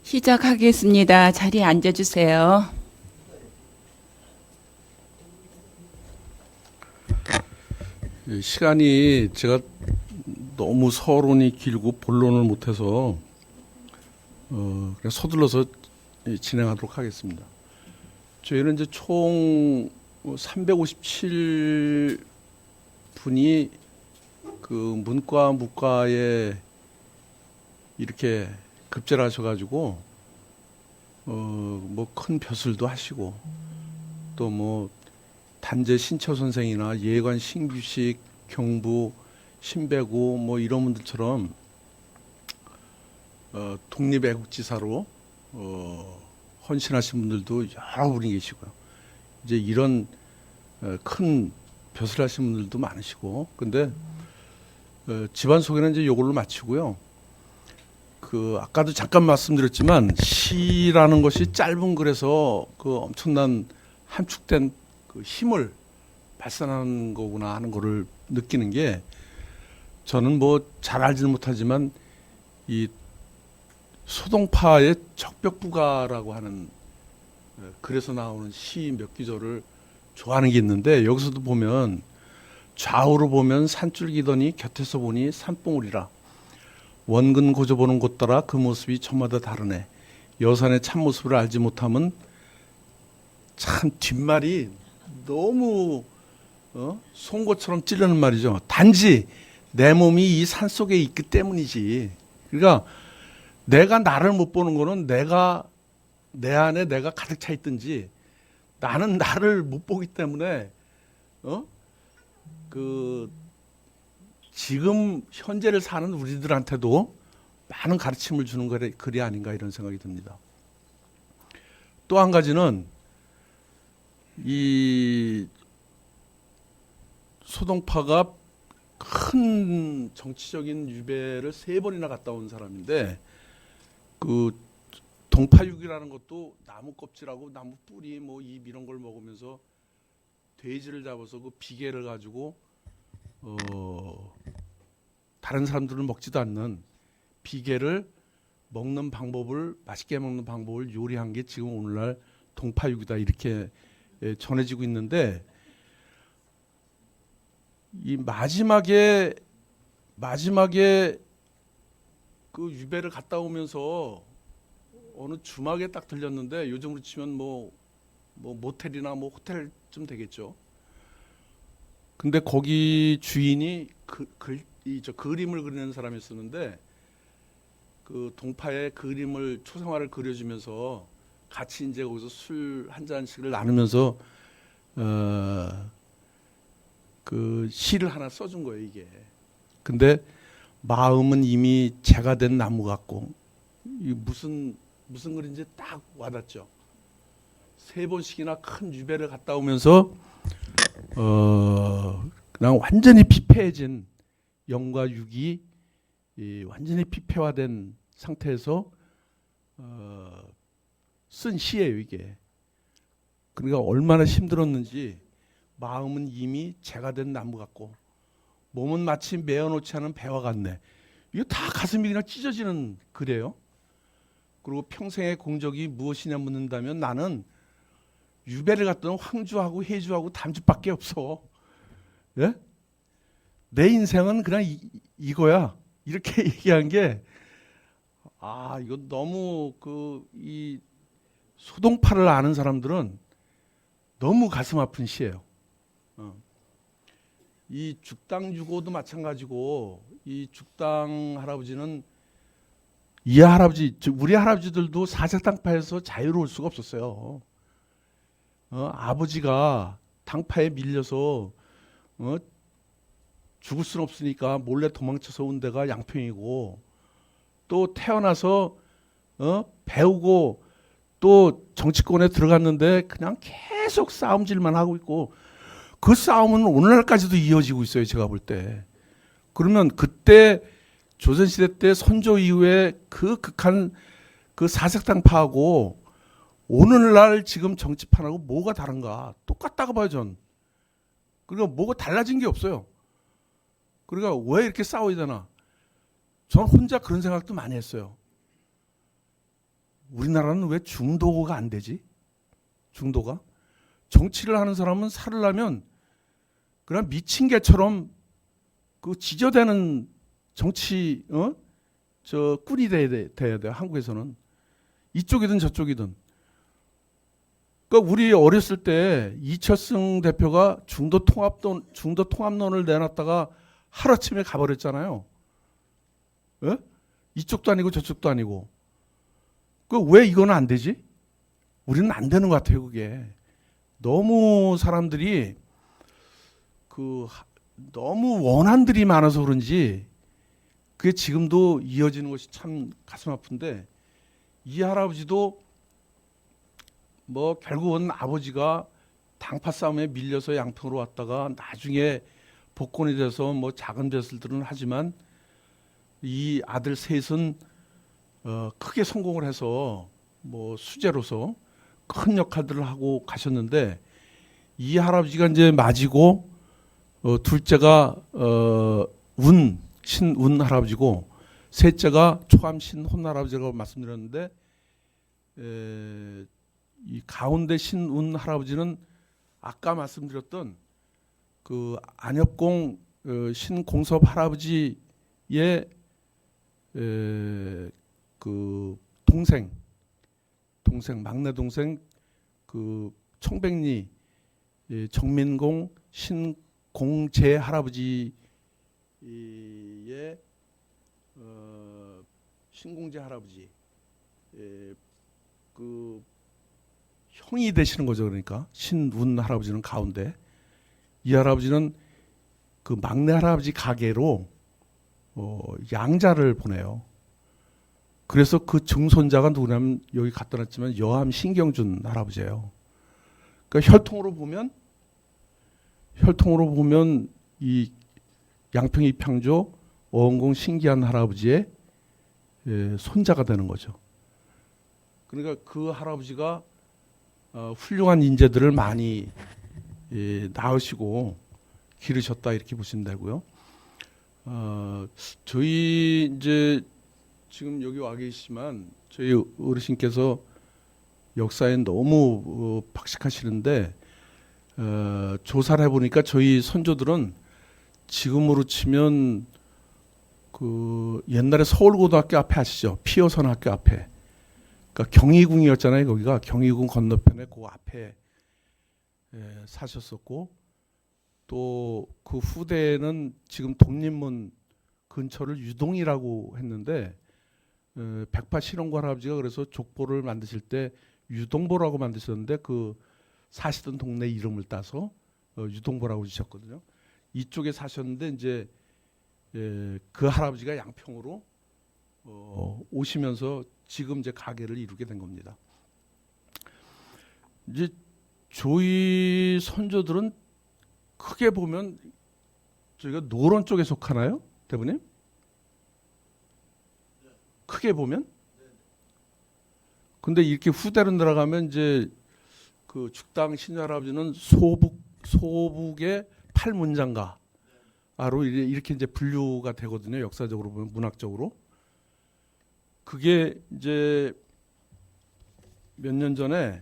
시작하겠습니다. 자리에 앉아주세요. 시간이 제가 너무 서론이 길고 본론을 못해서 그냥 서둘러서 진행하도록 하겠습니다. 저희는 이제 총 357분이 그 문과 무과에 이렇게 급제를 하셔가지고 뭐 큰 벼슬도 하시고 또 뭐 단재 신처 선생이나 예관 신규식 경부 신배구 뭐 이런 분들처럼 독립애국지사로 헌신하신 분들도 여러 분이 계시고요. 이제 이런 큰 벼슬 하신 분들도 많으시고, 근데 집안 소개는 이제 요걸로 마치고요. 그 아까도 잠깐 말씀드렸지만 시라는 것이 짧은 글에서 그 엄청난 함축된 그 힘을 발산하는 거구나 하는 거를 느끼는 게, 저는 뭐 잘 알지는 못하지만 이 소동파의 적벽부가라고 하는 글에서 나오는 시 몇 구절을 좋아하는 게 있는데, 여기서도 보면 좌우로 보면 산줄기더니 곁에서 보니 산봉우리라. 원근 고져보는 곳 따라 그 모습이 저마다 다르네. 여산의 참모습을 알지 못하면, 참 뒷말이 너무 송곳처럼 찌르는 말이죠. 단지 내 몸이 이 산속에 있기 때문이지. 그러니까 내가 나를 못 보는 거는 내가 내 안에 내가 가득 차 있든지, 나는 나를 못 보기 때문에 그 지금 현재를 사는 우리들한테도 많은 가르침을 주는 글이 아닌가 이런 생각이 듭니다. 또 한 가지는 이 소동파가 큰 정치적인 유배를 3번이나 갔다 온 사람인데, 그 동파육이라는 것도 나무 껍질하고 나무 뿌리 뭐 잎 이런 걸 먹으면서 돼지를 잡아서 그 비계를 가지고 다른 사람들은 먹지도 않는 비계를 먹는 방법을, 맛있게 먹는 방법을 요리한 게 지금 오늘날 동파육이다 이렇게 전해지고 있는데, 이 마지막에 그 유배를 갔다 오면서 어느 주막에 딱 들렸는데, 요즘으로 치면 뭐 모텔이나 뭐 호텔쯤 되겠죠. 근데 거기 주인이 그림을 그리는 사람이었었는데, 그 동파의 그림을 초상화를 그려주면서 같이 이제 거기서 술 한 잔씩을 나누면서 그 시를 하나 써준 거예요, 이게. 근데 마음은 이미 재가 된 나무 같고, 이 무슨 글인지 딱 와닿죠. 3번씩이나 큰 유배를 갔다 오면서 그냥 완전히 피폐해진 영과 육이 완전히 피폐화된 상태에서 쓴 시예요, 이게. 그러니까 얼마나 힘들었는지, 마음은 이미 재가 된 나무 같고 몸은 마치 메어놓지 않은 배와 같네. 이거 다 가슴이 그냥 찢어지는 글이에요. 그리고 평생의 공적이 무엇이냐 묻는다면 나는 유배를 갔던 황주하고 해주하고 담주밖에 없어. 예? 내 인생은 그냥 이거야. 이렇게 얘기한 게, 이거 너무 이 소동파를 아는 사람들은 너무 가슴 아픈 시예요. 이 죽당 유고도 마찬가지고, 이 죽당 할아버지는 우리 할아버지들도 사색당파에서 자유로울 수가 없었어요. 아버지가 당파에 밀려서 죽을 수는 없으니까 몰래 도망쳐서 온 데가 양평이고, 또 태어나서 배우고 또 정치권에 들어갔는데 그냥 계속 싸움질만 하고 있고, 그 싸움은 오늘날까지도 이어지고 있어요, 제가 볼 때. 그러면 그때 조선시대 때 선조 이후에 그 극한 그 사색당파하고 오늘날 지금 정치판하고 뭐가 다른가? 똑같다고 봐요, 전. 그러니까 뭐가 달라진 게 없어요. 그러니까 왜 이렇게 싸워야 되나? 전 혼자 그런 생각도 많이 했어요. 우리나라는 왜 중도가 안 되지? 중도가? 정치를 하는 사람은 살으려면 그냥 미친 개처럼 그 지저대는 정치 저 꾼이 돼야 돼. 한국에서는 이쪽이든 저쪽이든. 그러니까 우리 어렸을 때 이철승 대표가 중도 통합론을 내놨다가 하루아침에 가버렸잖아요. 예? 이쪽도 아니고 저쪽도 아니고. 그 왜 이거는 안 되지? 우리는 안 되는 것 같아요, 그게. 너무 사람들이 너무 원한들이 많아서 그런지 그게 지금도 이어지는 것이 참 가슴 아픈데, 이 할아버지도 뭐 결국은 아버지가 당파 싸움에 밀려서 양평으로 왔다가 나중에 복권이 돼서 뭐 작은 벼슬들은 하지만 이 아들 셋은 크게 성공을 해서 뭐 수재로서 큰 역할들을 하고 가셨는데, 이 할아버지가 이제 맞이고 둘째가 신운 할아버지고 셋째가 초암 신혼 할아버지라고 말씀드렸는데, 이 가운데 신운 할아버지는 아까 말씀드렸던 그 안협공 신공섭 할아버지의 그 동생 막내 동생 그 청백리 정민공 신공재 할아버지의 신공재 할아버지 그 형이 되시는 거죠. 그러니까 신운 할아버지는 가운데, 이 할아버지는 그 막내 할아버지 가게로 양자를 보내요. 그래서 그 증손자가 누구냐면 여기 갖다 놨지만 여암 신경준 할아버지예요. 그러니까 혈통으로 보면 이 양평 이평조 어원공 신기한 할아버지의 손자가 되는 거죠. 그러니까 그 할아버지가 훌륭한 인재들을 많이 낳으시고 기르셨다, 이렇게 보시면 되고요. 저희 이제 지금 여기 와 계시지만 저희 어르신께서 역사에 너무 박식하시는데, 조사를 해보니까 저희 선조들은 지금으로 치면 그 옛날에 서울고등학교 앞에 아시죠? 피어선학교 앞에. 그러니까 경희궁이었잖아요. 거기가 경희궁 건너편에 그 앞에 사셨었고, 또 그 후대에는 지금 독립문 근처를 유동이라고 했는데, 백파 실원관 할아버지가 그래서 족보를 만드실 때 유동보라고 만드셨는데 그 사시던 동네 이름을 따서 유동보라고 지셨거든요. 이쪽에 사셨는데 이제 그 할아버지가 양평으로 오시면서 지금 이제 가게를 이루게 된 겁니다. 이제 저희 선조들은 크게 보면 저희가 노론 쪽에 속하나요, 대부님? 크게 보면? 근데 이렇게 후대로 들어가면 이제 그 죽당 신유 할아버지는 소북의 팔문장가로 이렇게 이제 분류가 되거든요. 역사적으로 보면, 문학적으로. 그게 이제 몇 년 전에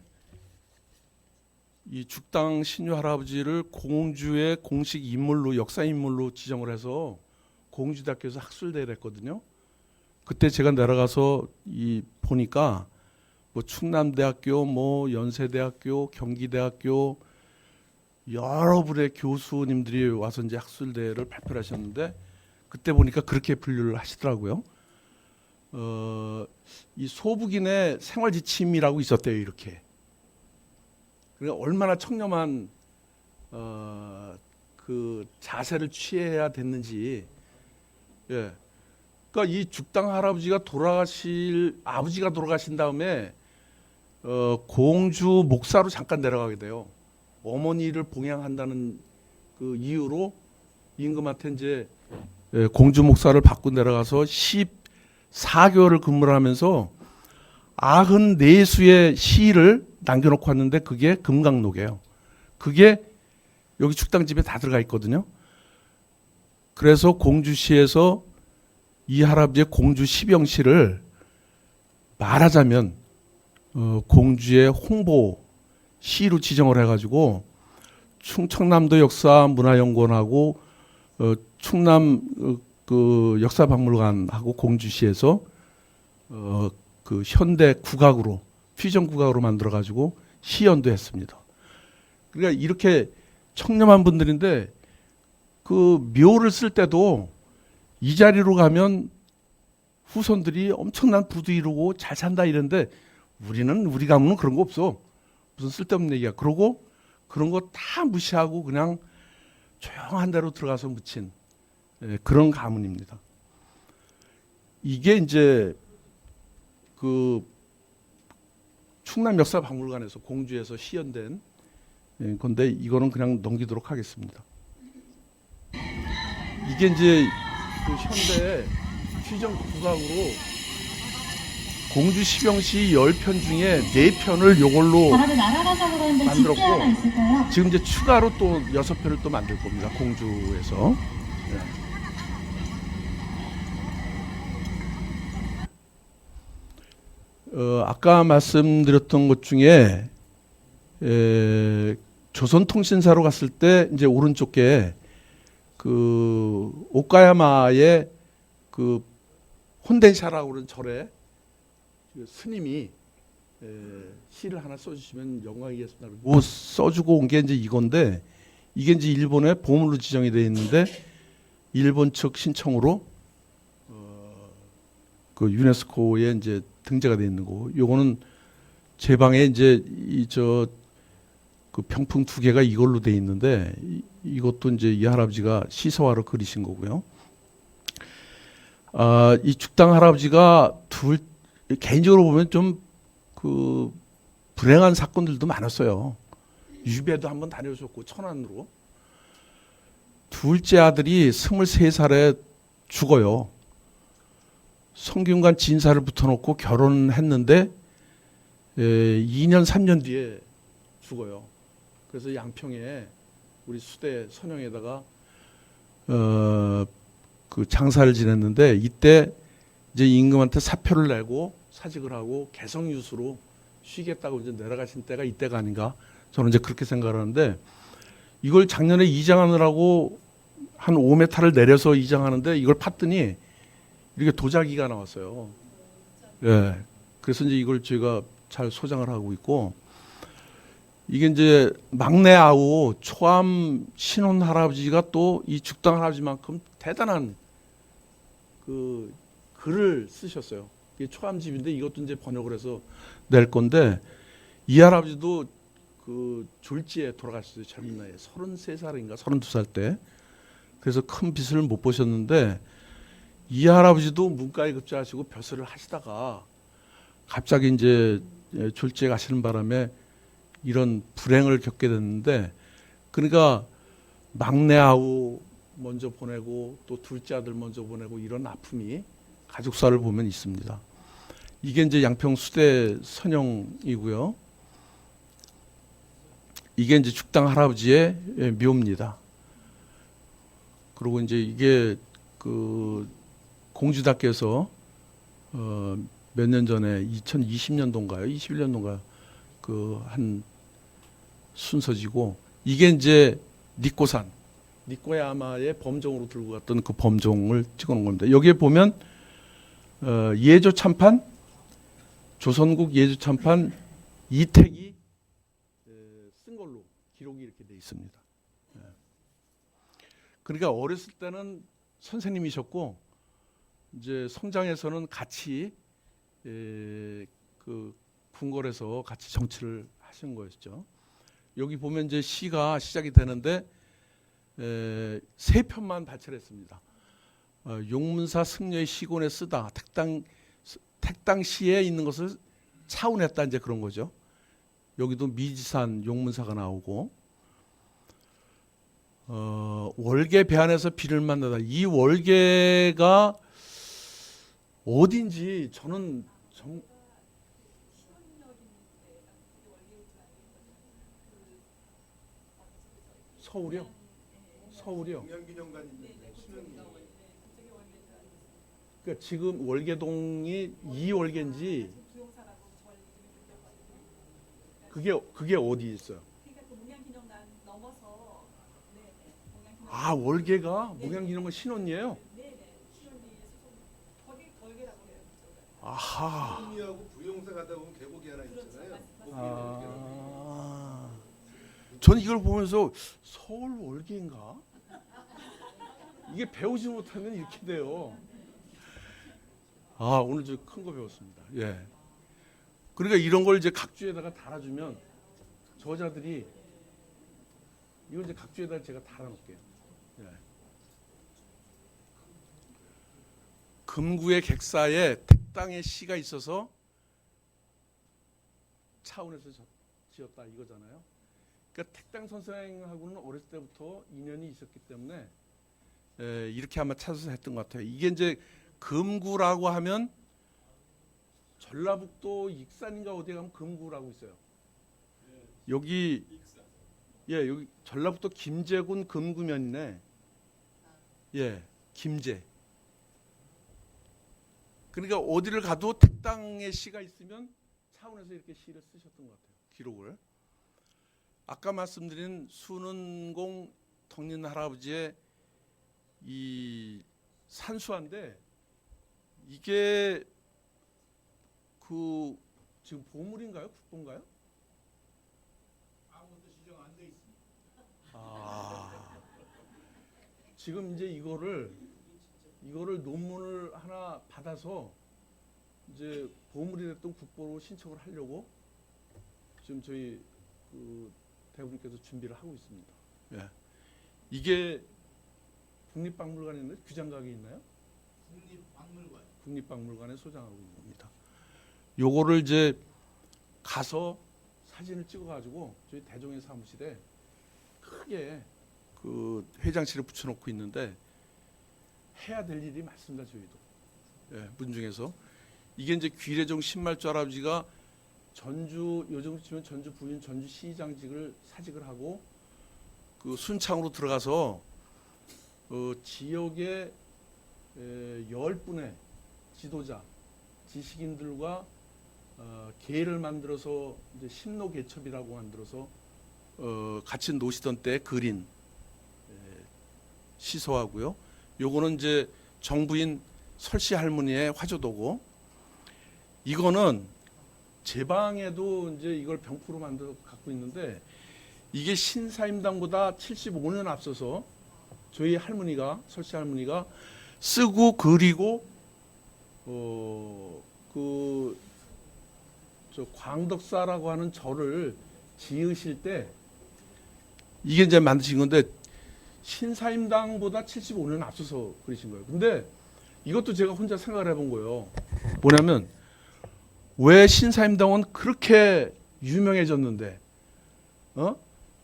이 죽당 신유 할아버지를 공주의 공식 인물로, 역사 인물로 지정을 해서 공주대학교에서 학술대회를 했거든요. 그때 제가 내려가서 보니까 뭐 충남대학교, 뭐 연세대학교, 경기대학교 여러 분의 교수님들이 와서 이제 학술대회를 발표를 하셨는데, 그때 보니까 그렇게 분류를 하시더라고요. 이 소북인의 생활지침이라고 있었대요, 이렇게. 그러니까 얼마나 청렴한 그 자세를 취해야 됐는지. 예. 그러니까 이 죽당 할아버지가 아버지가 돌아가신 다음에 공주 목사로 잠깐 내려가게 돼요. 어머니를 봉양한다는 그 이유로 임금한테 이제 공주 목사를 받고 내려가서 14개월을 근무를 하면서 94수의 시를 남겨놓고 왔는데 그게 금강록이에요. 그게 여기 죽당집에 다 들어가 있거든요. 그래서 공주시에서 이 할아버지의 공주 시병시를 말하자면 공주의 홍보 시로 지정을 해가지고 충청남도 역사문화연구원하고 충남 그 역사박물관하고 공주시에서 그 현대 국악으로 퓨전 국악으로 만들어가지고 시연도 했습니다. 그러니까 이렇게 청렴한 분들인데 그 묘를 쓸 때도 이 자리로 가면 후손들이 엄청난 부도 이루고 잘 산다 이런데 우리 가문은 그런 거 없어. 무슨 쓸데없는 얘기야. 그러고 그런 거 다 무시하고 그냥 조용한 데로 들어가서 묻힌 그런 가문입니다. 이게 이제 그 충남 역사박물관에서 공주에서 시연된 건데 이거는 그냥 넘기도록 하겠습니다. 이게 이제 그 현대 퓨전 국악으로 공주 시병시 10편 중에 4편을 요걸로 만들었고 지금 이제 추가로 또 6편을 또 만들 겁니다. 공주에서. 아까 말씀드렸던 것 중에 조선통신사로 갔을 때 이제 오른쪽에 그 오카야마의 그 혼덴샤라고 그러는 절에 스님이 시를 하나 써주시면 영광이겠습니다. 뭐 써주고 온 게 이제 이건데 이게 이제 일본의 보물로 지정이 되어 있는데 일본 측 신청으로 그 유네스코에 이제 등재가 되어 있는 거고 요거는 제 방에 이제 그 병풍 2개가 이걸로 되어 있는데 이것도 이제 이 할아버지가 시서화로 그리신 거고요. 이 죽당 할아버지가 개인적으로 보면 좀 그 불행한 사건들도 많았어요. 유배도 한번 다녀오셨고 천안으로. 둘째 아들이 23살에 죽어요. 성균관 진사를 붙여놓고 결혼했는데 2년 3년 뒤에 죽어요. 그래서 양평에 우리 수대 선영에다가 그 장사를 지냈는데 이때 이제 임금한테 사표를 내고 사직을 하고 개성유수로 쉬겠다고 이제 내려가신 때가 이때가 아닌가 저는 이제 그렇게 생각하는데 이걸 작년에 이장하느라고 한 5m를 내려서 이장하는데 이걸 팠더니 이렇게 도자기가 나왔어요. 예. 그래서 이제 이걸 제가 잘 소장을 하고 있고 이게 이제 막내 아우 초암 신혼 할아버지가 또 이 죽당 할아버지만큼 대단한 그 글을 쓰셨어요. 이게 초암집인데 이것도 이제 번역을 해서 낼 건데 이 할아버지도 그 졸지에 돌아가셨어요. 젊은 나이에 33살인가 32살 때. 그래서 큰 빚을 못 보셨는데 이 할아버지도 문과에 급제하시고 벼슬을 하시다가 갑자기 이제 졸지에 가시는 바람에 이런 불행을 겪게 됐는데 그러니까 막내 아우 먼저 보내고 또 둘째 아들 먼저 보내고 이런 아픔이 가족사를 보면 있습니다. 이게 이제 양평 수대 선영이고요. 이게 이제 죽당 할아버지의 묘입니다. 그리고 이제 이게 그 공주다께서 몇 년 전에 2020년도인가요? 21년도인가요? 그 한 순서지고 이게 이제 니꼬야마의 범종으로 들고 갔던 그 범종을 찍어놓은 겁니다. 여기에 보면 예조 참판, 조선국 예조 참판 이택이 쓴 걸로 기록이 이렇게 돼 있습니다. 그러니까 어렸을 때는 선생님이셨고 이제 성장해서는 같이 그 궁궐에서 같이 정치를 하신 거였죠. 여기 보면 이제 시가 시작이 되는데 3편만 발췌했습니다. 용문사 승려의 시곤에 쓰다 택당시에 있는 것을 차운했다 이제 그런 거죠. 여기도 미지산 용문사가 나오고 월계 배안에서 비를 만나다 이 월계가 어딘지 저는 서울이요? 서울이요? 그러니까 지금 월계동이 이 월계인지 그게 어디 있어요? 그러니까 그 목양기념관 넘어서 네네 목양기념관 아, 월계가 목양기념관 신혼이에요? 네네 시원리 소속 거기 걸개라고 해요. 그쪽을. 아하. 흥미하고 부용사 가다 보면 계곡이 하나 그렇죠. 있잖아요. 맞습니다. 아. 전 이걸 보면서 서울 월계인가? 이게 배우지 못하면 이렇게 돼요. 아, 오늘 저 큰 거 배웠습니다. 예. 그러니까 이런 걸 이제 각주에다가 달아주면 저자들이 이걸 이제 각주에다가 제가 달아놓을게요. 예. 금구의 객사에 택당의 시가 있어서 차원에서 지었다 이거잖아요. 그러니까 택당 선생하고는 어렸을 때부터 인연이 있었기 때문에 이렇게 아마 찾아서 했던 것 같아요. 이게 이제 금구라고 하면 전라북도 익산인가 어디에 가면 금구라고 있어요. 여기 여기 전라북도 김제군 금구면이네. 예, 김제. 그러니까 어디를 가도 택당의 시가 있으면 차원에서 이렇게 시를 쓰셨던 것 같아요. 기록을. 아까 말씀드린 순은공 덕린 할아버지의 이 산수화인데 이게 그 지금 보물인가요? 국보인가요? 아무것도 지정 안 돼 있습니다. 아, 지금 이제 이거를 논문을 하나 받아서 이제 보물이 됐던 국보로 신청을 하려고 지금 저희 그 대부님께서 준비를 하고 있습니다. 예. 이게 국립박물관에 있는 규장각이 있나요? 국립박물관. 국립박물관에 소장하고 있는 겁니다. 요거를 이제 가서 사진을 찍어가지고 저희 대종의 사무실에 크게 그 회장실에 붙여놓고 있는데 해야 될 일이 많습니다. 저희도 문중에서 이게 이제 귀래종 신말조 할아버지가 전주 요즘으로 치면 전주 부인 전주시장직을 사직을 하고 그 순창으로 들어가서 지역의 10분의 지도자 지식인들과 계를 만들어서 이제 신노개첩이라고 만들어서 같이 노시던 때 그린 시소하고요. 요거는 이제 정부인 설씨 할머니의 화조도고 이거는 제 방에도 이제 이걸 병포로 만들어 갖고 있는데 이게 신사임당보다 75년 앞서서 저희 할머니가 설씨 할머니가 쓰고 그리고 저 광덕사라고 하는 절을 지으실 때 이게 이제 만드신 건데 신사임당보다 75년 앞서서 그러신 거예요. 근데 이것도 제가 혼자 생각을 해본 거예요. 뭐냐면 왜 신사임당은 그렇게 유명해졌는데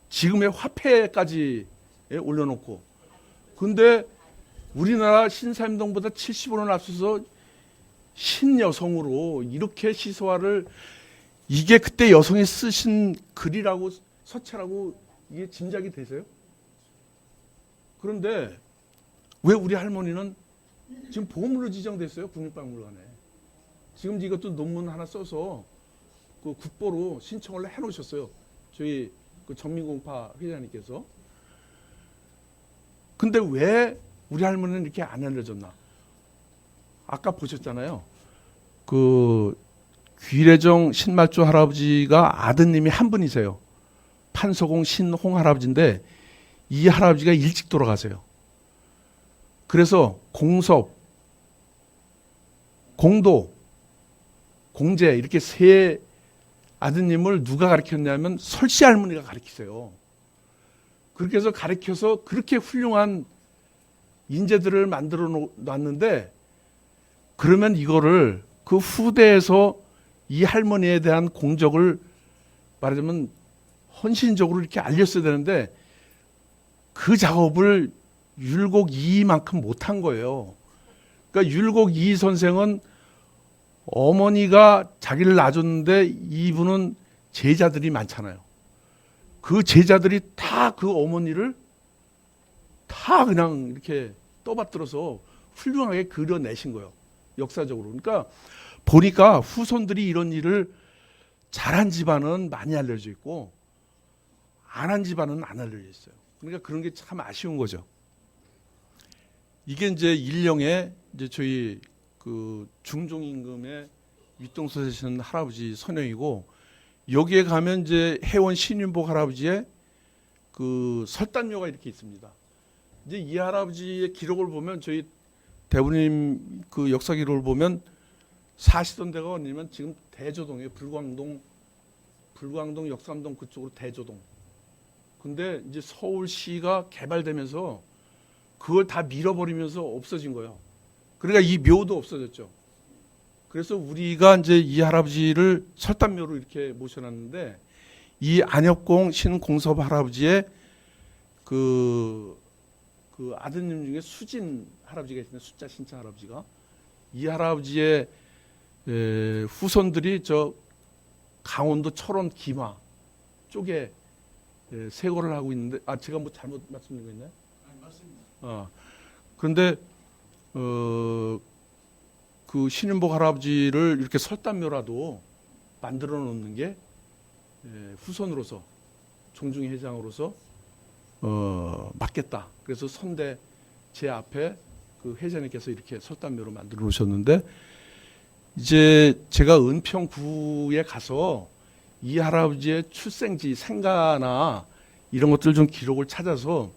지금의 화폐까지 올려놓고 근데 우리나라 신사임당보다 75년 앞서서 신여성으로 이렇게 시소화를 이게 그때 여성이 쓰신 글이라고 서체라고 이게 짐작이 되세요? 그런데 왜 우리 할머니는 지금 보물로 지정됐어요? 국립박물관에. 지금 이것도 논문 하나 써서 그 국보로 신청을 해놓으셨어요. 저희 그 전민공파 회장님께서. 근데 왜 우리 할머니는 이렇게 안 알려졌나? 아까 보셨잖아요. 그 귀래정 신말조 할아버지가 아드님이 한 분이세요. 판서공 신홍 할아버지인데 이 할아버지가 일찍 돌아가세요. 그래서 공섭, 공도, 공제 이렇게 세 아드님을 누가 가르쳤냐면 설씨 할머니가 가르치세요. 그렇게 해서 가르쳐서 그렇게 훌륭한 인재들을 만들어 놨는데 그러면 이거를 그 후대에서 이 할머니에 대한 공적을 말하자면 헌신적으로 이렇게 알렸어야 되는데 그 작업을 율곡 이만큼 못한 거예요. 그러니까 율곡 이 선생은 어머니가 자기를 낳아줬는데 이분은 제자들이 많잖아요. 그 제자들이 다 그 어머니를 다 그냥 이렇게 떠받들어서 훌륭하게 그려내신 거예요. 역사적으로. 그러니까 보니까 후손들이 이런 일을 잘한 집안은 많이 알려져 있고 안 한 집안은 안 알려져 있어요. 그러니까 그런 게 참 아쉬운 거죠. 이게 이제 일령에 이제 저희 그 중종임금의 윗동서 되시는 할아버지 선영이고, 여기에 가면 이제 해원 신윤복 할아버지의 그 설단묘가 이렇게 있습니다. 이제 이 할아버지의 기록을 보면, 저희 대부님 그 역사 기록을 보면 사시던 데가 어디냐면 지금 대조동이에요. 불광동 역삼동 그쪽으로 대조동. 근데 이제 서울시가 개발되면서 그걸 다 밀어버리면서 없어진 거예요. 그러니까 이 묘도 없어졌죠. 그래서 우리가 이제 이 할아버지를 설단묘로 이렇게 모셔놨는데, 이 안협공 신공섭 할아버지의 그 아드님 중에 수진 할아버지가 있는데, 숫자 신자 할아버지가, 이 할아버지의 후손들이 저 강원도 철원 김화 쪽에 세고를 하고 있는데, 제가 뭐 잘못 말씀드린 거 있나요? 아니, 맞습니다. 그런데 그 신윤복 할아버지를 이렇게 설단묘라도 만들어 놓는 게 후손으로서, 종중의 회장으로서 맞겠다. 그래서 선대 제 앞에 그 회장님께서 이렇게 설단묘로 만들어 놓으셨는데, 이제 제가 은평구에 가서 이 할아버지의 출생지, 생가나 이런 것들 좀 기록을 찾아서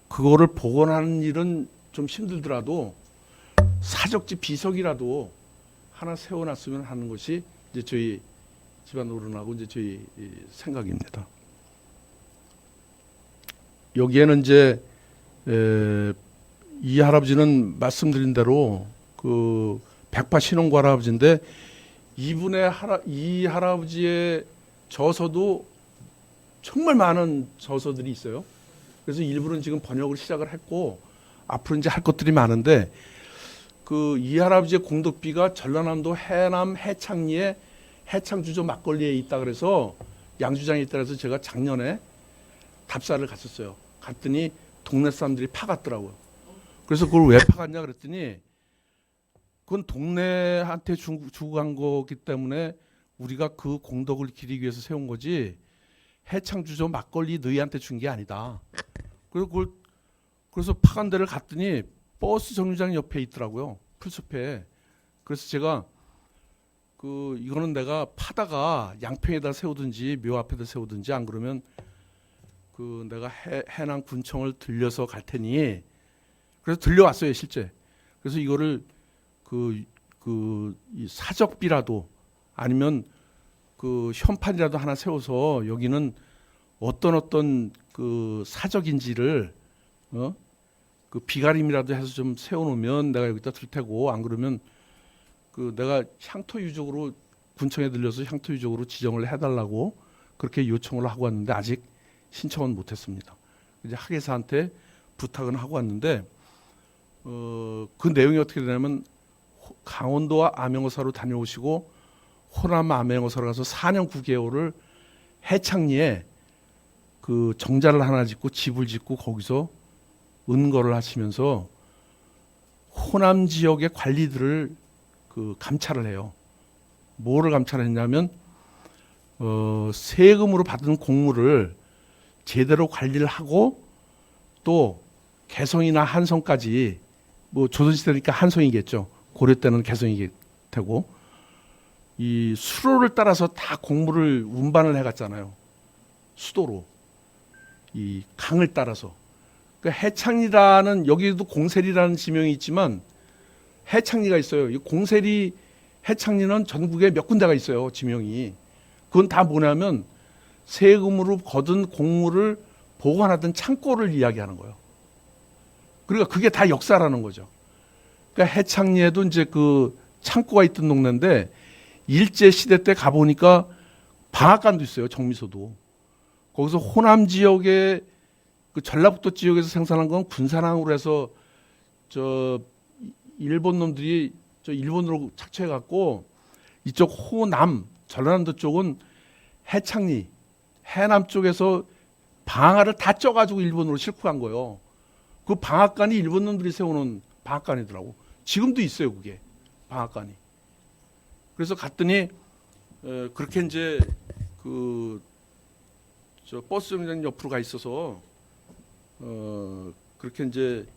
그거를 복원하는 일은 좀 힘들더라도 사적지 비석이라도 하나 세워놨으면 하는 것이 이제 저희 집안 어른하고 이제 저희 생각입니다. 여기에는 이제 이 할아버지는 말씀드린 대로 그 백파 신혼과 할아버지인데, 이 할아버지의 저서도 정말 많은 저서들이 있어요. 그래서 일부는 지금 번역을 시작을 했고 앞으로 이제 할 것들이 많은데, 그 이 할아버지의 공덕비가 전라남도 해남 해창리에 해창주조 막걸리에 있다 그래서, 양주장에 있다 그래서 제가 작년에 답사를 갔었어요. 갔더니 동네 사람들이 파갔더라고요. 그래서 그걸 왜 파갔냐 그랬더니, 그건 동네한테 주고 간 거기 때문에 우리가 그 공덕을 기리기 위해서 세운 거지, 해창주조 막걸리 너희한테 준 게 아니다. 그래서 파간 데를 갔더니 버스 정류장 옆에 있더라고요. 풀숲에. 그래서 제가 이거는 내가 파다가 양평에다 세우든지 묘 앞에다 세우든지, 안 그러면 내가 해남 군청을 들려서 갈 테니, 그래서 들려왔어요 실제. 그래서 이거를 이 사적비라도 아니면 그 현판이라도 하나 세워서 여기는 어떤 그 사적인지를 그 비가림이라도 해서 좀 세워놓으면 내가 여기다 둘 테고, 안 그러면 내가 향토 유적으로 군청에 들려서 향토 유적으로 지정을 해달라고 그렇게 요청을 하고 왔는데 아직 신청은 못했습니다. 이제 학예사한테 부탁은 하고 왔는데, 그 내용이 어떻게 되냐면, 강원도와 암행어사로 다녀오시고 호남 암행어사로 가서 4년 9개월을 해창리에 그 정자를 하나 짓고 집을 짓고 거기서 은거를 하시면서 호남 지역의 관리들을 감찰을 해요. 뭐를 감찰했냐면, 세금으로 받은 공물을 제대로 관리를 하고, 또 개성이나 한성까지, 뭐 조선시대니까 한성이겠죠. 고려 때는 개성이 되고, 이 수로를 따라서 다 공물을 운반을 해갔잖아요. 수도로, 이 강을 따라서. 그러니까 해창리라는, 여기도 공세리라는 지명이 있지만 해창리가 있어요. 이 공세리 해창리는 전국에 몇 군데가 있어요, 지명이. 그건 다 뭐냐면 세금으로 거둔 공물을 보관하던 창고를 이야기하는 거예요. 그러니까 그게 다 역사라는 거죠. 그러니까 해창리에도 이제 그 창고가 있던 동네인데, 일제 시대 때 가보니까 방앗간도 있어요. 정미소도. 거기서 호남 지역의 그 전라북도 지역에서 생산한 건 군산항으로 해서 저 일본 놈들이 저 일본으로 착취해 갖고, 이쪽 호남 전라남도 쪽은 해창리 해남 쪽에서 방아를 다 쪄가지고 일본으로 싣고 간 거예요. 그 방앗간이 일본 놈들이 세워놓은 방앗간이더라고. 지금도 있어요, 그게 방앗간이. 그래서 갔더니 그렇게 이제 그 저 버스 정류장 옆으로 가 있어서 그렇게 이제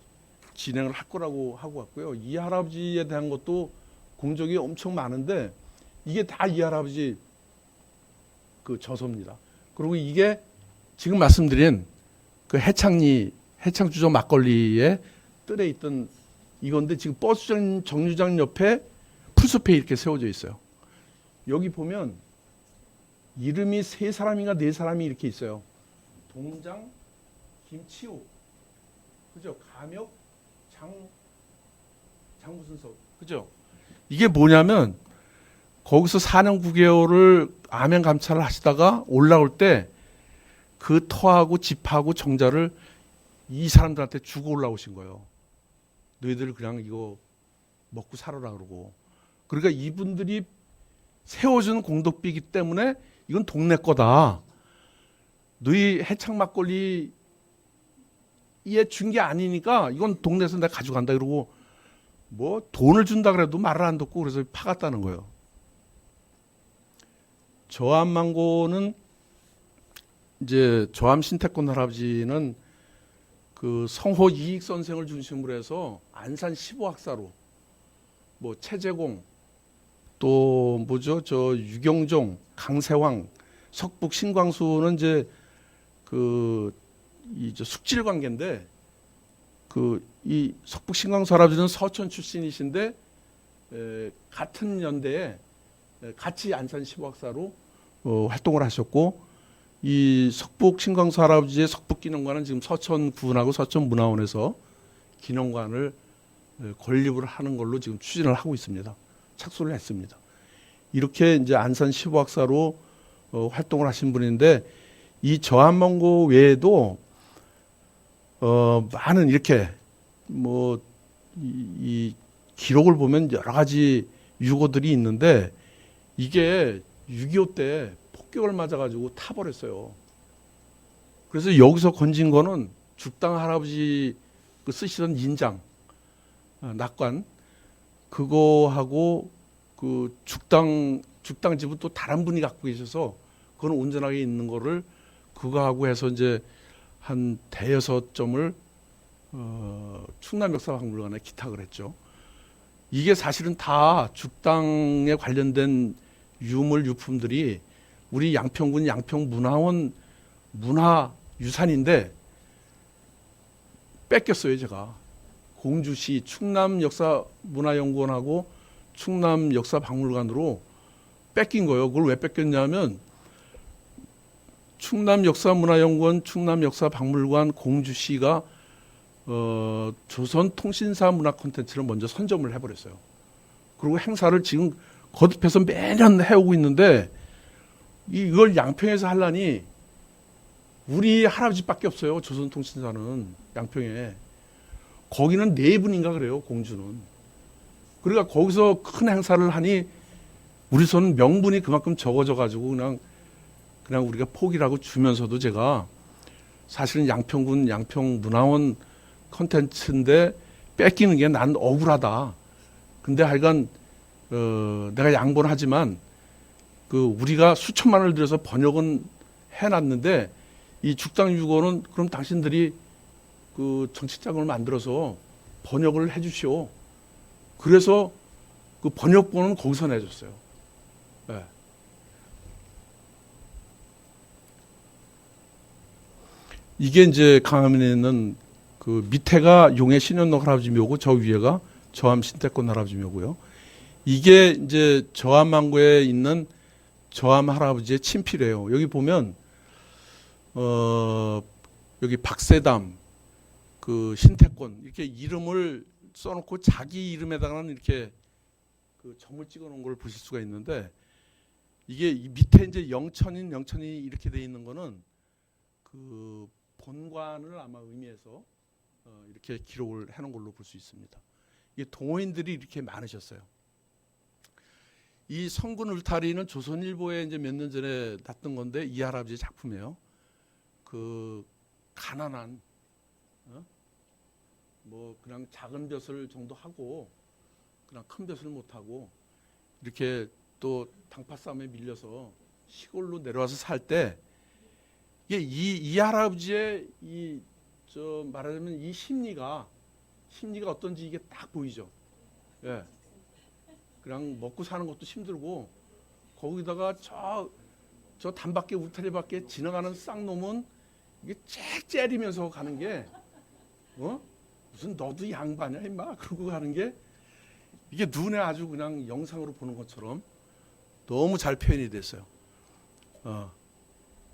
진행을 할 거라고 하고 왔고요. 이 할아버지에 대한 것도 공적이 엄청 많은데 이게 다 이 할아버지 그 저서입니다. 그리고 이게 지금 말씀드린 그 해창주점 막걸리에 뜰에 있던 이건데 지금 버스 정류장 옆에 풀숲에 이렇게 세워져 있어요. 여기 보면 이름이 세 사람인가 네 사람이 이렇게 있어요. 동장, 김치호, 그죠? 감역, 장 무슨 석, 그죠? 이게 뭐냐면 거기서 4년 9개월을 암행 감찰을 하시다가 올라올 때 그 터하고 집하고 정자를 이 사람들한테 주고 올라오신 거예요. 너희들 그냥 이거 먹고 살아라 그러고. 그러니까 이분들이 세워준 공덕비이기 때문에 이건 동네 거다. 너희 해창 막걸리에 준 게 아니니까 이건 동네에서 내가 가져간다 그러고 뭐 돈을 준다 그래도 말을 안 듣고 그래서 파갔다는 거예요. 저암망고는 이제 저암 신태권 할아버지는 그 성호 이익 선생을 중심으로 해서 안산 15학사로 뭐 최재공 또 뭐죠 저 유경종 강세왕 석북 신광수는 이제 그 이 숙질 관계인데 그 이 석북 신광수 할아버지는 서천 출신이신데 같은 연대에 같이 안산 15학사로 활동을 하셨고 이 석북 신광수 할아버지의 석북기념관은 지금 서천군하고 서천문화원에서 기념관을 건립을 하는 걸로 지금 추진을 하고 있습니다. 착수를 했습니다. 이렇게 이제 안산 15학사로 활동을 하신 분인데 이 저암망고 외에도 많은 이렇게 뭐 이 기록을 보면 여러 가지 유고들이 있는데 이게 6.25 때 폭격을 맞아가지고 타버렸어요. 그래서 여기서 건진 거는 죽당 할아버지 그 쓰시던 인장, 낙관 그거하고 그 죽당 집은 또 다른 분이 갖고 계셔서 그건 온전하게 있는 거를 그거하고 해서 이제 한 대여섯 점을 충남역사박물관에 기탁을 했죠. 이게 사실은 다 죽당에 관련된 유물 유품들이 우리 양평군 양평문화원 문화유산인데 뺏겼어요. 제가 공주시 충남역사문화연구원하고 충남역사박물관으로 뺏긴 거예요. 그걸 왜 뺏겼냐면 충남역사문화연구원 충남역사박물관 공주시가 조선통신사 문화 콘텐츠를 먼저 선점을 해버렸어요. 그리고 행사를 지금 거듭해서 매년 해오고 있는데 이걸 양평에서 하려니 우리 할아버지밖에 없어요. 조선통신사는 양평에. 거기는 네 분인가 그래요. 공주는. 그러니까 거기서 큰 행사를 하니 우리 손 명분이 그만큼 적어져 가지고 그냥 우리가 포기를 하고 주면서도 제가 사실은 양평군 양평문화원 컨텐츠인데 뺏기는 게 난 억울하다. 근데 하여간 내가 양보는 하지만 그 우리가 수천만 원을 들여서 번역은 해놨는데 이 죽당유고는 그럼 당신들이 그 정치자금을 만들어서 번역을 해주시오. 그래서 그 번역본은 거기서 내줬어요. 네. 이게 이제 강화면에 있는 그 밑에가 용해 신현록 할아버지 묘고 저 위에가 저암 신태권 할아버지 묘고요. 이게 이제 저암망고에 있는 저암 할아버지의 친필이에요. 여기 보면 여기 박세담, 그 신태권 이렇게 이름을 써놓고 자기 이름에다가는 이렇게 그 점을 찍어놓은 걸 보실 수가 있는데 이게 밑에 이제 영천이 이렇게 돼 있는 거는 그 본관을 아마 의미해서 이렇게 기록을 해놓은 걸로 볼 수 있습니다. 이게 동호인들이 이렇게 많으셨어요. 이 성군 울타리는 조선일보에 이제 몇 년 전에 났던 건데 이 할아버지 작품이에요. 그 가난한 뭐 그냥 작은 벼슬 정도 하고 그냥 큰 벼슬 못 하고 이렇게 또 당파 싸움에 밀려서 시골로 내려와서 살 때 이게 이 할아버지의 이 저 말하자면 이 심리가 어떤지 이게 딱 보이죠. 예. 그냥 먹고 사는 것도 힘들고 거기다가 저 단밖에 울타리밖에 지나가는 쌍놈은 이게 짹 째리면서 가는 게 무슨 너도 양반이야 임마 그러고 가는 게 이게 눈에 아주 그냥 영상으로 보는 것처럼 너무 잘 표현이 됐어요.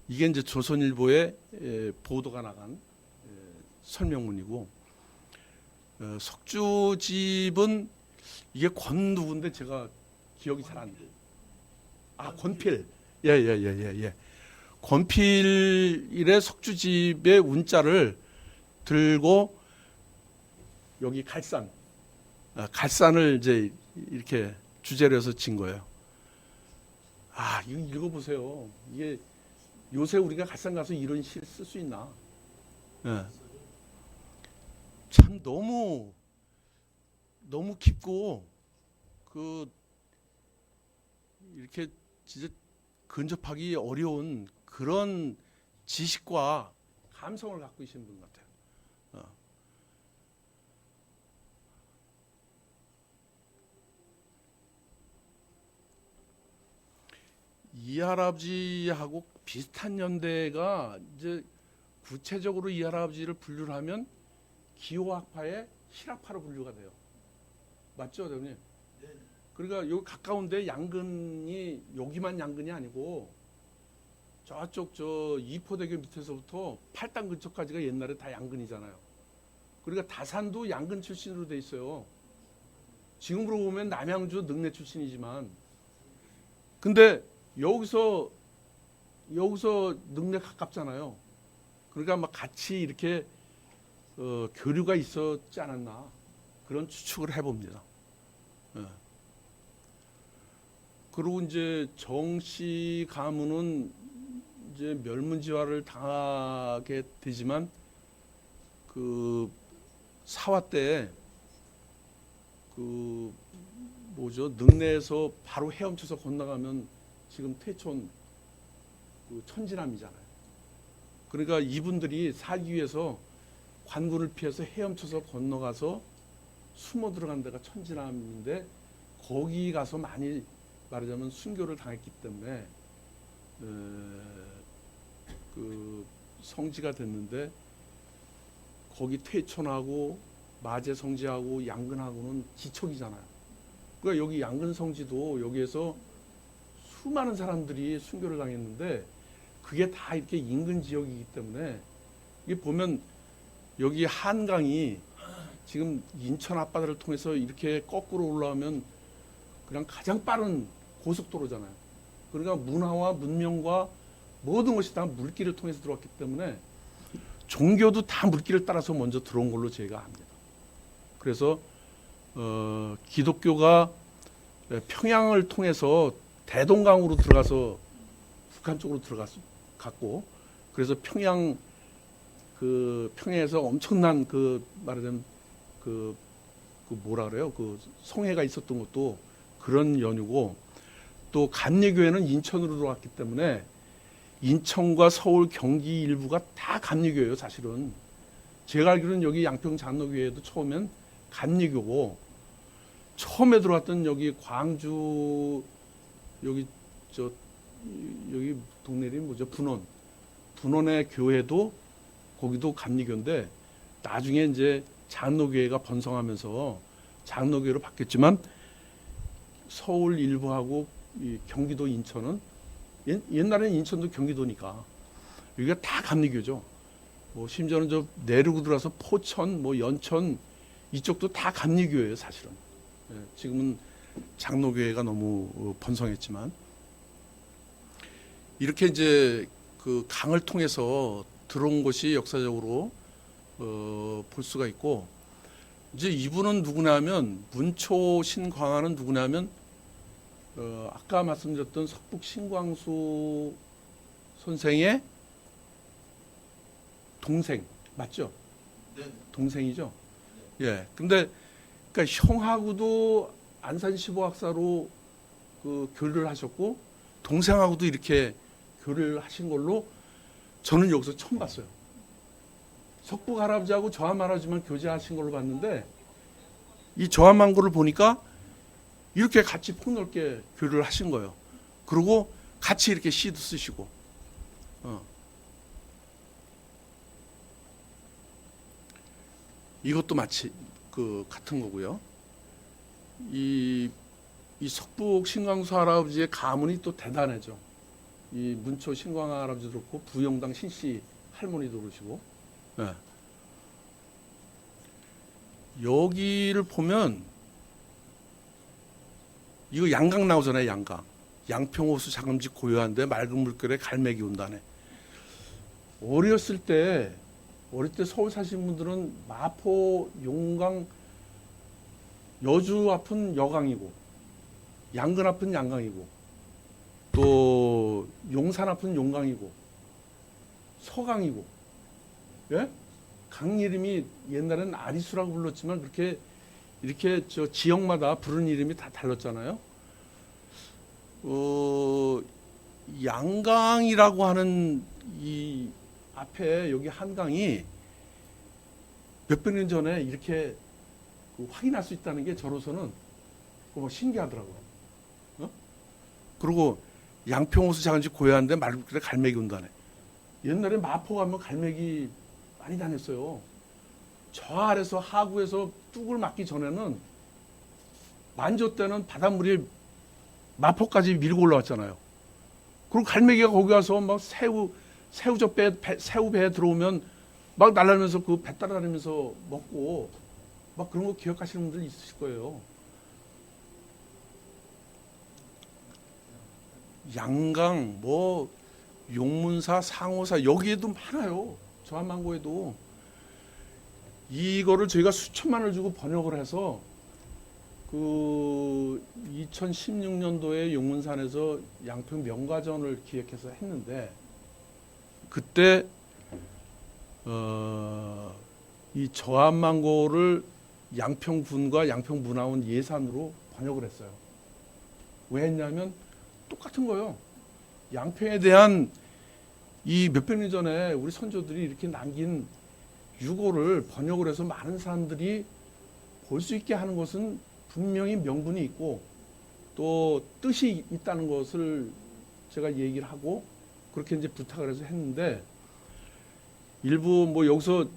이게 이제 조선일보에 보도가 나간 설명문이고 석주집은 이게 권 누군데 제가 기억이 잘 안 돼요. 아 권필 예. 권필의 석주집의 운자를 들고 여기 갈산을 이제 이렇게 주제로 해서 진 거예요. 아, 이거 읽어보세요. 이게 요새 우리가 갈산 가서 이런 시 쓸 수 있나? 예. 참 너무 깊고 이렇게 진짜 근접하기 어려운 그런 지식과 감성을 갖고 계신 분 같아요. 이 할아버지하고 비슷한 연대가 이제 구체적으로 이 할아버지를 분류를 하면 기호학파의 실학파로 분류가 돼요. 맞죠, 대표님? 네. 그러니까 여기 가까운데 양근이 여기만 양근이 아니고 저쪽 저 이포대교 밑에서부터 팔당 근처까지가 옛날에 다 양근이잖아요. 그러니까 다산도 양근 출신으로 돼 있어요. 지금으로 보면 남양주 능내 출신이지만 근데 여기서 능내 가깝잖아요. 그러니까 막 같이 이렇게 교류가 있었지 않았나 그런 추측을 해봅니다. 그리고 이제 정씨 가문은 이제 멸문지화를 당하게 되지만 그 사화 때 그 뭐죠 능내에서 바로 헤엄쳐서 건너가면 지금 태촌 그 천지남이잖아요. 그러니까 이분들이 살기 위해서 관군을 피해서 헤엄쳐서 건너가서 숨어 들어간 데가 천지남인데 거기 가서 많이 말하자면 순교를 당했기 때문에 그 성지가 됐는데 거기 태촌하고 마제성지하고 양근하고는 기척이잖아요. 그러니까 여기 양근성지도 여기에서 수많은 사람들이 순교를 당했는데 그게 다 이렇게 인근 지역이기 때문에 이게 보면 여기 한강이 지금 인천 앞바다를 통해서 이렇게 거꾸로 올라오면 그냥 가장 빠른 고속도로잖아요. 그러니까 문화와 문명과 모든 것이 다 물길을 통해서 들어왔기 때문에 종교도 다 물길을 따라서 먼저 들어온 걸로 제가 압니다. 그래서 기독교가 평양을 통해서 대동강으로 들어가서 북한 쪽으로 갔고 그래서 평양에서 엄청난 말하자면 뭐라 그래요? 그 성회가 있었던 것도 그런 연유고 또 감리교회는 인천으로 들어왔기 때문에 인천과 서울, 경기 일부가 다 감리교회예요, 사실은. 제가 알기로는 여기 양평 장로교회도 처음엔 감리교고 처음에 들어왔던 여기 광주 여기 동네 이름이 뭐죠? 분원의 교회도 거기도 감리교인데 나중에 이제 장로교회가 번성하면서 장로교회로 바뀌었지만 서울 일부하고 이 경기도 인천은 옛날에는 인천도 경기도니까 여기가 다 감리교죠. 뭐 심지어는 저 내륙으로 들어서 포천, 뭐 연천 이쪽도 다 감리교예요, 사실은. 지금은 장로교회가 너무 번성했지만 이렇게 이제 그 강을 통해서 들어온 것이 역사적으로 볼 수가 있고 이제 이분은 누구냐면 문초 신광하는 누구냐면 아까 말씀드렸던 석북 신광수 선생의 동생 맞죠? 네. 동생이죠. 예. 근데 그러니까 형하고도 안산 15학사로 그 교류를 하셨고 동생하고도 이렇게 교류를 하신 걸로 저는 여기서 처음 봤어요. 석북 할아버지하고 저함 할아버지만 교제하신 걸로 봤는데 이 저함 망고를 보니까 이렇게 같이 폭넓게 교류를 하신 거예요. 그리고 같이 이렇게 시도 쓰시고 이것도 마치 그 같은 거고요. 이 석북 신광수 할아버지의 가문이 또 대단하죠. 이 문초 신광 할아버지도 그렇고 부영당 신씨 할머니도 그러시고. 네. 여기를 보면 이거 양강 나오잖아요. 양강. 양평호수 자금지 고요한데 맑은 물결에 갈매기 온다네. 어렸을 때 서울 사신 분들은 마포, 용강, 여주 앞은 여강이고 양근 앞은 양강이고 또 용산 앞은 용강이고 서강이고, 예? 강 이름이 옛날에는 아리수라고 불렀지만 그렇게 이렇게 저 지역마다 부르는 이름이 다 달랐잖아요. 양강이라고 하는 이 앞에 여기 한강이 몇백 년 전에 이렇게 그 확인할 수 있다는 게 저로서는 뭐 신기하더라고요. 그리고 양평호수 작은지 고요한데 말국길에 갈매기 온다네. 옛날에 마포 가면 갈매기 많이 다녔어요. 저 아래서 하구에서 뚝을 맞기 전에는 만조 때는 바닷물이 마포까지 밀고 올라왔잖아요. 그리고 갈매기가 거기 가서 막 새우 배에 들어오면 막 날아다니면서 그 배 따라다니면서 먹고 막 그런 거 기억하시는 분들 있으실 거예요. 양강, 뭐 용문사, 상호사 여기에도 많아요. 저 한망고에도 이거를 저희가 수천만 원을 주고 번역을 해서 그 2016년도에 용문산에서 양평 명가전을 기획해서 했는데 그때 이 저한망고를 양평군과 양평문화원 예산으로 번역을 했어요. 왜 했냐면 똑같은 거예요. 양평에 대한 이 몇백 년 전에 우리 선조들이 이렇게 남긴 유고를 번역을 해서 많은 사람들이 볼 수 있게 하는 것은 분명히 명분이 있고 또 뜻이 있다는 것을 제가 얘기를 하고 그렇게 이제 부탁을 해서 했는데 일부 뭐 여기서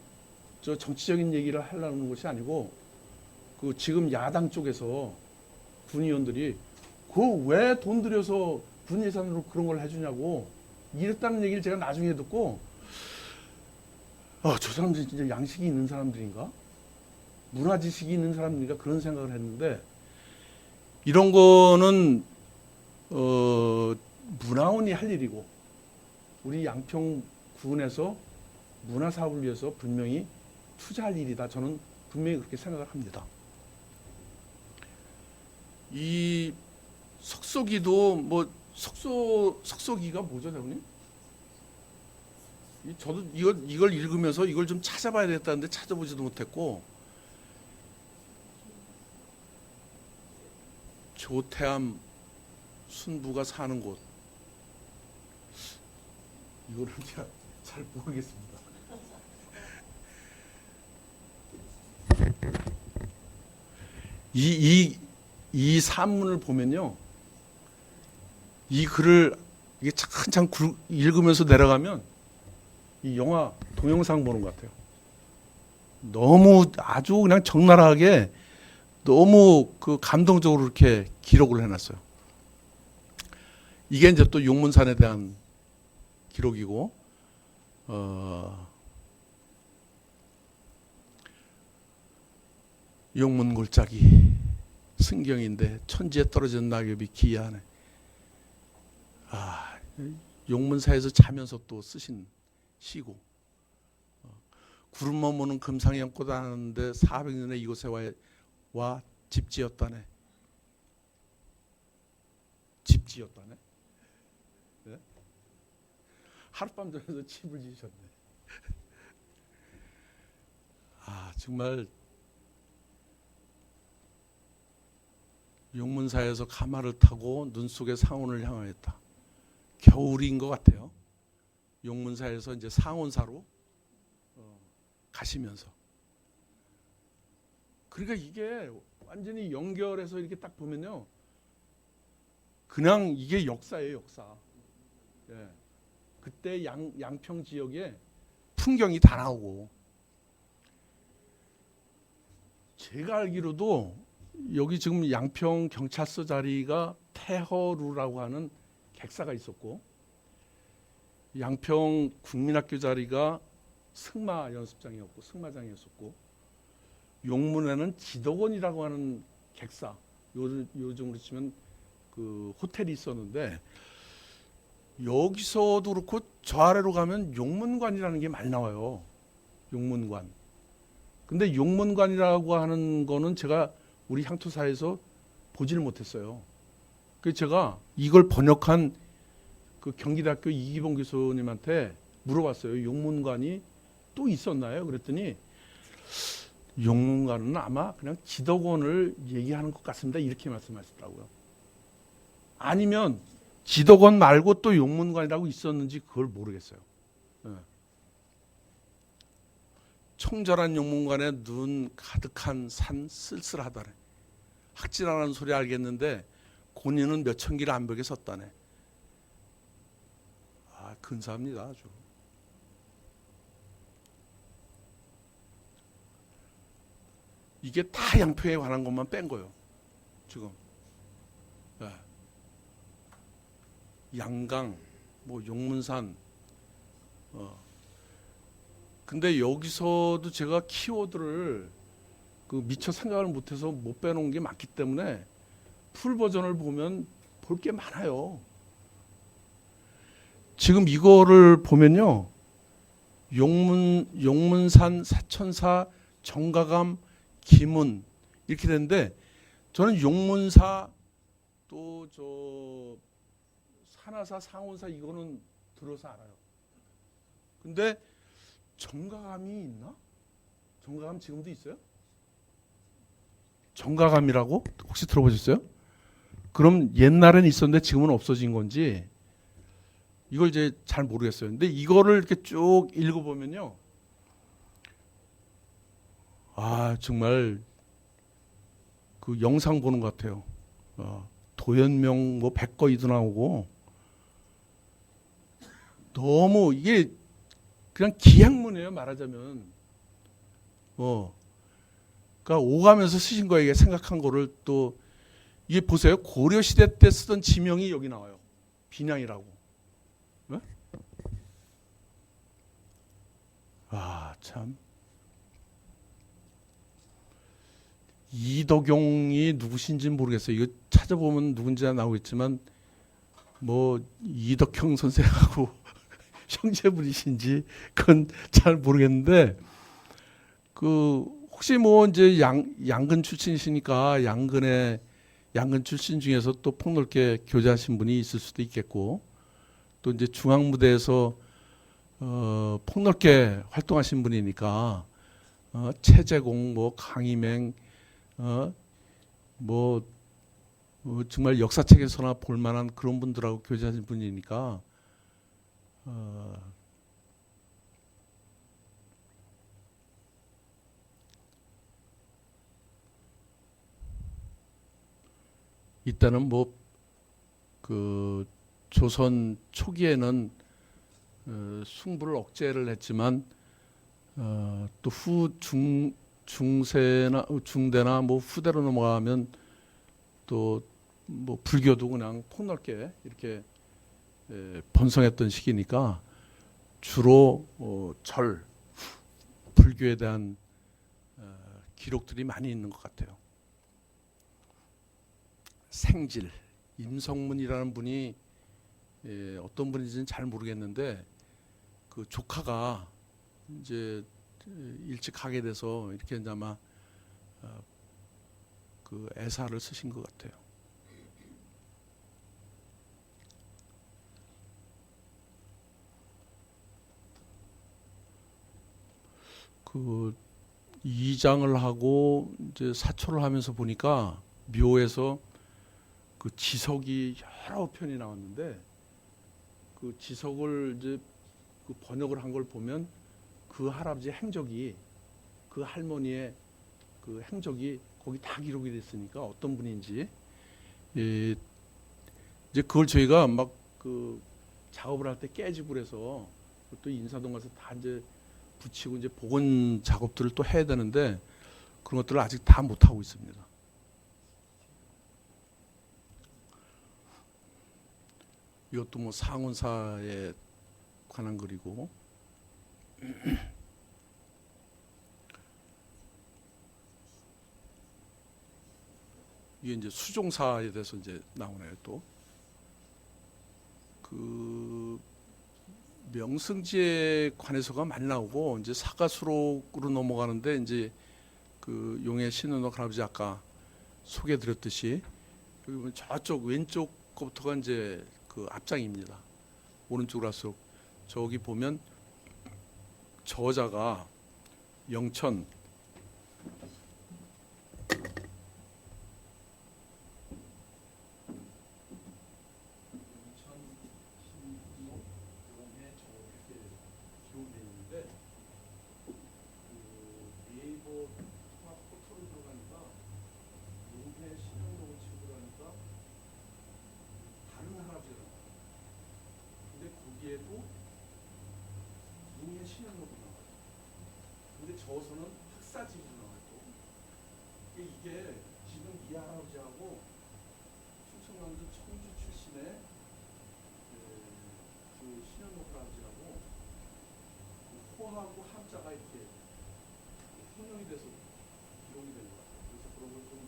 저 정치적인 얘기를 하려는 것이 아니고 그 지금 야당 쪽에서 군의원들이 그 왜 돈 들여서 군 예산으로 그런 걸 해주냐고 이랬다는 얘기를 제가 나중에 듣고 저 사람들이 진짜 양식이 있는 사람들인가? 문화지식이 있는 사람들인가? 그런 생각을 했는데 이런 거는 문화원이 할 일이고 우리 양평군에서 문화사업을 위해서 분명히 투자할 일이다. 저는 분명히 그렇게 생각을 합니다. 이 석소기도 뭐 석소기가 뭐죠, 대표님? 저도 이걸 읽으면서 이걸 좀 찾아봐야 되겠다는데 찾아보지도 못했고 조태암 순부가 사는 곳 이거를 제가 잘 모르겠습니다. 이 산문을 보면요, 이 글을 이게 찬찬 읽으면서 내려가면 이 영화 동영상 보는 것 같아요. 너무 아주 그냥 적나라하게 너무 그 감동적으로 이렇게 기록을 해놨어요. 이게 이제 또 용문산에 대한 기록이고, 용문 골짜기 승경인데 천지에 떨어진 낙엽이 기이하네. 용문사에서 자면서 또 쓰신 시고, 구름 머무는 금상이 얹고 다하는데 400년에 이곳에 와 집 지었다네. 집 지었다네. 네? 하룻밤 전에서 집을 지으셨네. 정말 용문사에서 가마를 타고 눈 속의 상온을 향하였다. 겨울인 것 같아요. 용문사에서 이제 상온사로 가시면서. 그러니까 이게 완전히 연결해서 이렇게 딱 보면요. 그냥 이게 역사예요, 역사. 예. 그때 양평 지역에 풍경이 다 나오고. 제가 알기로도 여기 지금 양평 경찰서 자리가 태허루라고 하는 객사가 있었고, 양평 국민학교 자리가 승마 연습장이었고 승마장이었었고, 용문에는 지덕원이라고 하는 객사, 요즘으로 치면 그 호텔이 있었는데, 여기서도 그렇고 저 아래로 가면 용문관이라는 게 많이 나와요. 용문관. 근데 용문관이라고 하는 거는 제가 우리 향토사에서 보지를 못했어요. 그래서 제가 이걸 번역한 그 경기대학교 이기봉 교수님한테 물어봤어요. 용문관이 또 있었나요? 그랬더니 용문관은 아마 그냥 지덕원을 얘기하는 것 같습니다. 이렇게 말씀하시더라고요. 아니면 지덕원 말고 또 용문관이라고 있었는지 그걸 모르겠어요. 네. 청절한 용문관에 눈 가득한 산 쓸쓸하다네. 학질하는 소리 알겠는데 고니는 몇천 길 암벽에 섰다네. 아, 근사합니다 아주. 이게 다 양평에 관한 것만 뺀 거예요. 지금. 네. 양강, 뭐 용문산. 근데 여기서도 제가 키워드를 그 미처 생각을 못해서 못 빼놓은 게 많기 때문에 풀 버전을 보면 볼 게 많아요. 지금 이거를 보면요, 용문산, 사천사, 정가감, 기문 이렇게 되는데, 저는 용문사 또 저 산하사, 상온사 이거는 들어서 알아요. 근데 정가감이 있나? 정가감 지금도 있어요? 정가감이라고 혹시 들어보셨어요? 그럼 옛날엔 있었는데 지금은 없어진 건지 이걸 이제 잘 모르겠어요. 근데 이거를 이렇게 쭉 읽어보면요, 아 정말 그 영상 보는 것 같아요. 도연명 뭐 백거이도 나오고, 너무 이게 그냥 기행문이에요, 말하자면. 그러니까 오가면서 쓰신 거예요. 이게 생각한 거를 또 이게 보세요. 고려 시대 때 쓰던 지명이 여기 나와요. 빈양이라고. 네? 아 참. 이덕용이 누구신지는 모르겠어요. 이거 찾아보면 누군지 나오겠지만 뭐 이덕형 선생하고 형제분이신지 그건 잘 모르겠는데, 그 혹시 뭐 이제 양근 출신이시니까 양근 출신 중에서 또 폭넓게 교제하신 분이 있을 수도 있겠고, 또 이제 중앙무대에서 폭넓게 활동하신 분이니까 최재공, 뭐 강희맹, 뭐 정말 역사책에서나 볼만한 그런 분들하고 교제하신 분이니까 이때는 뭐 그 조선 초기에는 승부를 억제를 했지만 또 중대나 뭐 후대로 넘어가면 또 뭐 불교도 그냥 폭넓게 이렇게 번성했던 시기니까 주로 불교에 대한 기록들이 많이 있는 것 같아요. 생질, 임성문이라는 분이 어떤 분인지는 잘 모르겠는데, 그 조카가 이제 일찍 가게 돼서 이렇게 이제 아마 그 애사를 쓰신 것 같아요. 그 이장을 하고 이제 사초를 하면서 보니까 묘에서 그 지석이 여러 편이 나왔는데 그 지석을 이제 그 번역을 한 걸 보면 그 할아버지 행적이 그 할머니의 그 행적이 거기 다 기록이 됐으니까 어떤 분인지 예, 이제 그걸 저희가 막 그 작업을 할 때 깨지고 그래서 또 인사동 가서 다 이제 붙이고 이제 복원 작업들을 또 해야 되는데 그런 것들을 아직 다 못 하고 있습니다. 이것도 뭐 상원사에 관한 글이고 이게 이제 수종사에 대해서 이제 나오네요. 또 그 명승지에 관해서가 많이 나오고 이제 사가수록으로 넘어가는데 이제 그 용의 신은옥 할아버지 아까 소개해드렸듯이 여기 보면 저쪽 왼쪽 거부터가 이제 그 앞장입니다. 오른쪽으로 갈수록 저기 보면 저자가 영천 거기에도 용의 신현록이 나와요. 근데 저서는 학사집으로 나와요. 이게 지금 이 할아버지하고 충청남도 청주 출신의 그 신현록 할아버지하고 호하고 함자가 이렇게 혼용이 돼서 기록이 되는 것 같아요. 그래서 그런 걸 좀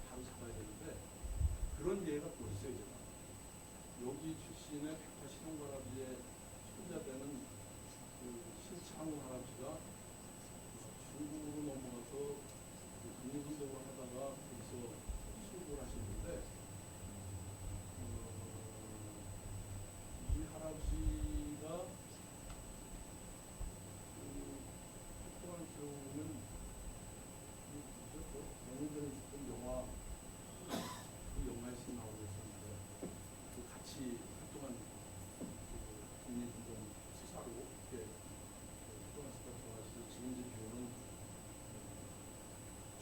바로 잡아야 되는데 그런 예가 또 있어요. 제가. 여기 출신의 백파 신홍 할아버지의 손자되는 그 신창우 할아버지가 중국으로 넘어가서 독립운동을 하다가 거기서 수고를 하시는데 이 할아버지가 활동한 기록은 영웅전에 있었던 영화 그 영화에서 나오고 있었는데 같이 활동한 독립운동 수사로 이렇게 활동하시다 돌아가시고 지금 이제 비오는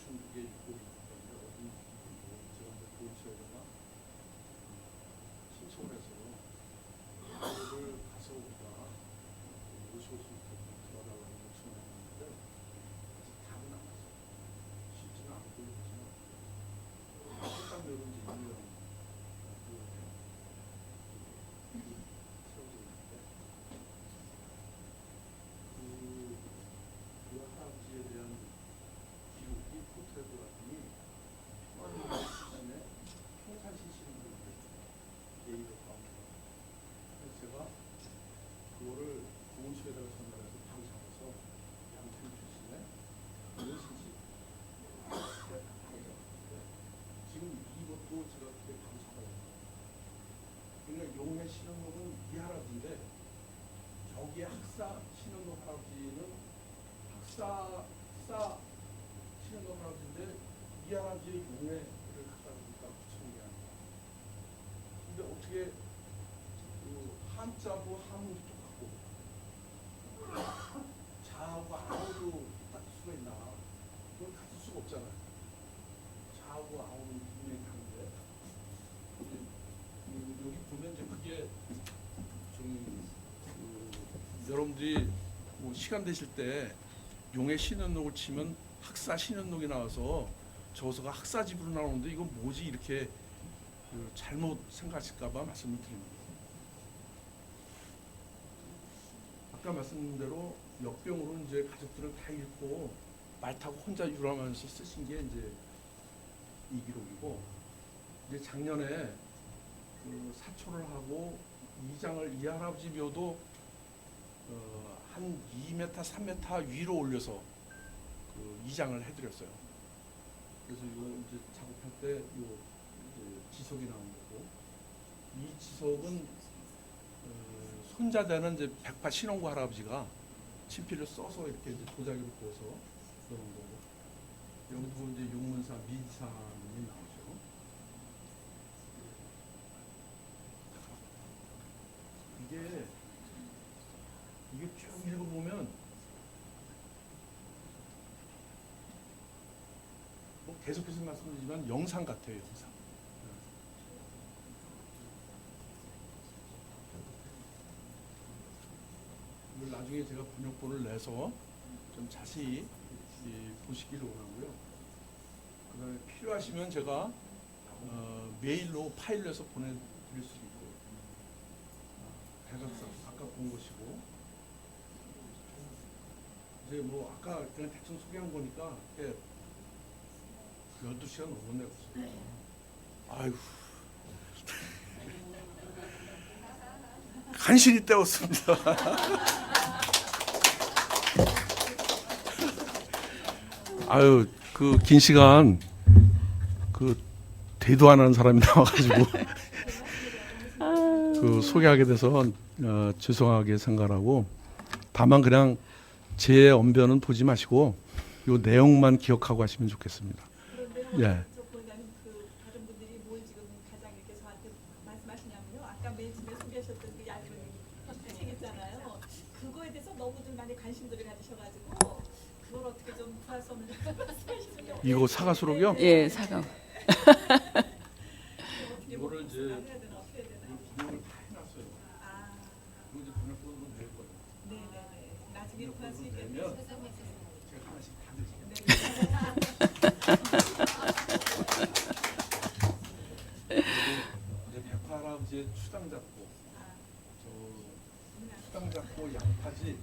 중국의 육국이 있는데 어떤 제가 이제 보이치에다가 신청을 해서 그거를 가서 우리가 모셔올 수 있도록 도와달라고 요청을 했는데 아직 답은 안 왔어요. 쉽지는 않고 있지만 일단 매우 이제 유명 그 할아버지에 대한 기록이 포트레도 같으니 평안도 출신의 평산시 시민들인데 예의도 가운데 그래서 제가 그거를 고은시에다가 전달해서 바로 잡아서 양천 출신의 고은신시 지금 이것도 제가 그때 바로 잡아야 돼요. 그러니까 용의 신현록은 이 할아버지인데 저기에 학사 신현록 할아버지는 학사 신현록 할아버지인데 이 할아버지의 용의를 갖다 보니까 붙이는 게 아니에요. 근데 어떻게 그 한자도 한문도 똑같고 자하고 아우도 딱 수가 있나? 그건 같을 수가 없잖아요. 자하고 아우는 분명히 다른데 여기 보면 이제 그게 좀 여러분들이 뭐 시간 되실 때 용의 신현록을 치면 학사 신현록이 나와서 저서가 학사집으로 나오는데 이건 뭐지 이렇게 잘못 생각하실까봐 말씀을 드립니다. 아까 말씀드린 대로 역병으로 이제 가족들은 다 잃고 말 타고 혼자 유람하면서 쓰신 게 이제 이 기록이고 이제 작년에 그 사초를 하고 이장을 이 할아버지 묘도 한 2m, 3m 위로 올려서 그 이장을 해드렸어요. 그래서 이거 이제 작업할 때 요 이제 지석이 나온 거고 이 지석은 손자되는 이제 백파 신홍구 할아버지가 친필을 써서 이렇게 이제 도자기로 구워서 넣은 거고 여기 보면 이제 용문사 미산이 나오죠. 이게 쭉 읽어보면 뭐 계속해서 말씀드리지만 영상 같아요, 영상. 이걸 나중에 제가 번역본을 내서 좀 자세히 보시기를 원하고요. 그다음에 필요하시면 제가 메일로 파일로 해서 보내드릴 수 있고, 백악사 아까 본 것이고, 이제 뭐 아까 그냥 대충 소개한 거니까 12시간 넘었네요. 아이고 간신히 때웠습니다. 아유, 그 긴 시간 그 대도 안 하는 사람이 나와가지고 그 소개하게 돼서 죄송하게 생각하고, 다만 그냥 제 언변은 보지 마시고 요 내용만 기억하고 하시면 좋겠습니다. 예. 저 보니까는 그 다른 분들이 뭘 지금 가장 이렇게 저한테 말씀하시냐면요. 아까 맨 처음에 소개하셨던 그 얇은 책 있잖아요. 그거에 대해서 너무 좀 많이 관심들을 가지셔가지고 그걸 어떻게 좀 구할 수 없는 말씀하시는 이거 사과수록이요? 예, 사과. 이거를 이제 해야 되나 어떻게 해야 되나. 번역을 다 해놨어요. 아, 이거 이제 번역본으로 낼 거예요. 네네네. 나중에 구할 수 있겠네요. 내면 제가 하나씩 다 드릴게요. 이제 백화 할아버지의 추당 잡고, 저 추당 잡고 양파지.